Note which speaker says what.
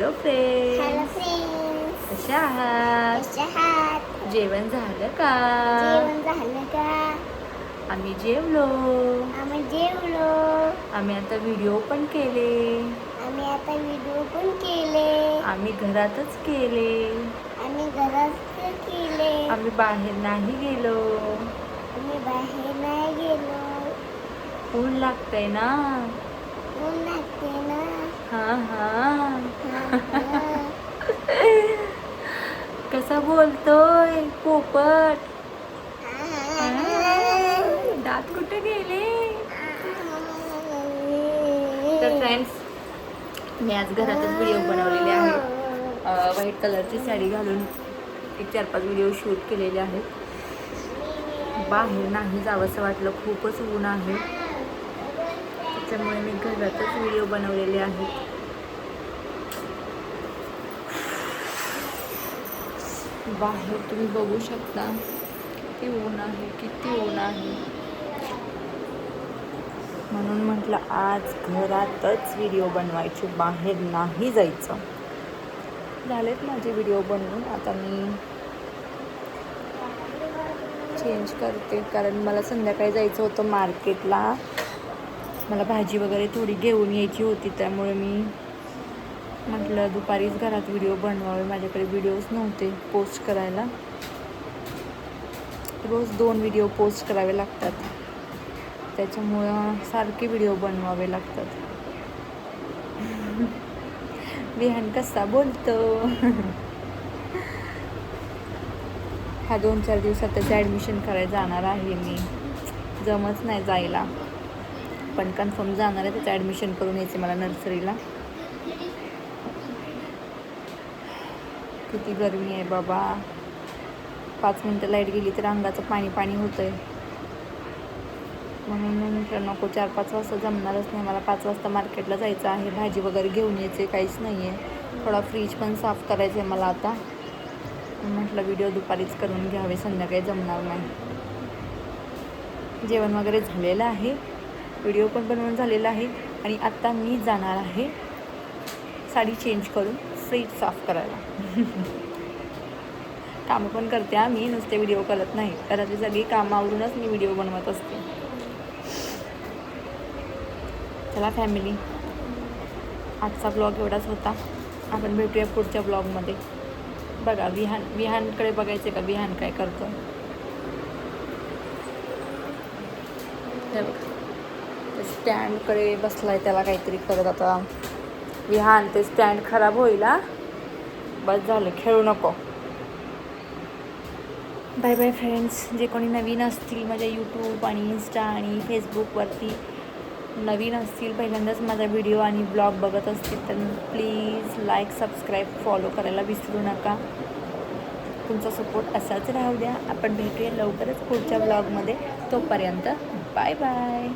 Speaker 1: Hello friends,
Speaker 2: friends,
Speaker 1: कशा आहात?
Speaker 2: कशा आहात?
Speaker 1: जेवण झालं का?
Speaker 2: जेवण झालं का?
Speaker 1: आम्ही जेवलो.
Speaker 2: आम्ही जेवलो.
Speaker 1: आम्ही आता व्हिडिओ पण केले.
Speaker 2: आम्ही आता व्हिडिओ पण केले.
Speaker 1: आम्ही घरातच केले.
Speaker 2: आम्ही घरात केले.
Speaker 1: आम्ही बाहेर नाही गेलो.
Speaker 2: आम्ही बाहेर नाही गेलो.
Speaker 1: ऊन लागतंय ना.
Speaker 2: ऊन लागते ना.
Speaker 1: हा हा.
Speaker 2: हा.
Speaker 1: कसा बोलतोय पोपट? दात कुठे गेले? तर फ्रेंड्स, मी आज घरातच व्हिडिओ बनवलेले आहेत. व्हाईट कलरची साडी घालून एक 4-5 व्हिडिओ शूट केलेले आहेत. बाहेर नाही जावंसं वाटलं, खूपच ऊन आहे. त्याच्यामुळे मी घरातच व्हिडिओ बनवलेले आहेत. बाहेर तुम्ही बघू शकता किती ऊन आहे, किती ऊन आहे. म्हणून म्हटलं आज घरातच व्हिडिओ बनवायचे, बाहेर नाही जायचं. झालेत माझे व्हिडिओ बनवून. आता मी चेंज करते, कारण मला संध्याकाळी जायचं होतं मार्केटला. मला भाजी वगैरे थोडी घेऊन यायची होती, त्यामुळे मी म्हटलं दुपारीच घरात व्हिडिओ बनवावे. माझ्याकडे व्हिडिओज नव्हते पोस्ट करायला. रोज 2 व्हिडिओ पोस्ट करावे लागतात, त्याच्यामुळं सारखे व्हिडिओ बनवावे लागतात. विहान कसा बोलतो. हा 2-4 दिवसात त्याचं ॲडमिशन करायला जाणार आहे मी. जमत नाही जायला, पण कन्फर्म जाणार आहे. त्याचं ॲडमिशन करून यायचं मला नर्सरीला. किती गरमी आहे बाबा. 5 मिनटं लाईट गेली तर अंगाचं पाणी होतंय. म्हणून म्हटलं नको, 4-5 वाजता जमणारच नाही मला. 5 वाजता मार्केटला जायचं आहे, भाजी वगैरे घेऊन यायचे, काहीच नाही आहे. थोडा फ्रीज पण साफ करायचं आहे मला आता. म्हटलं व्हिडिओ दुपारीच करून घ्यावे, संध्याकाळी जमणार नाही. जेवण वगैरे झालेलं आहे, व्हिडिओ पण बनवून झालेला आहे. आणि आत्ता मी जाणार आहे साडी चेंज करून फ्रीज साफ करायला. कामं पण करते मी, नुसते व्हिडिओ करत नाही. घरातली सगळी कामं आवरूनच मी व्हिडिओ बनवत असते. चला फॅमिली, आजचा ब्लॉग एवढाच होता. आपण भेटूया पुढच्या ब्लॉगमध्ये. बघा विहानकडे बघायचे का, विहान काय करतो. ते स्टँडकडे बसलाय, त्याला काहीतरी करत. आता विहान, ते स्टँड खराब होईल. बस झालं, खेळू नको. Bye bye friends. जे कोणी नवीन असतील माझ्या यूट्यूब आणि इंस्टा आणि फेसबुकवरती नवीन असतील, पहिल्यांदाच माझा व्हिडिओ आणि ब्लॉग बघत असतील, तर प्लीज लाईक, सबस्क्राईब, फॉलो करायला विसरू नका. तुमचा सपोर्ट असाच राहू द्या. आपण भेटूया लवकरच पुढच्या ब्लॉगमध्ये. तोपर्यंत बाय बाय.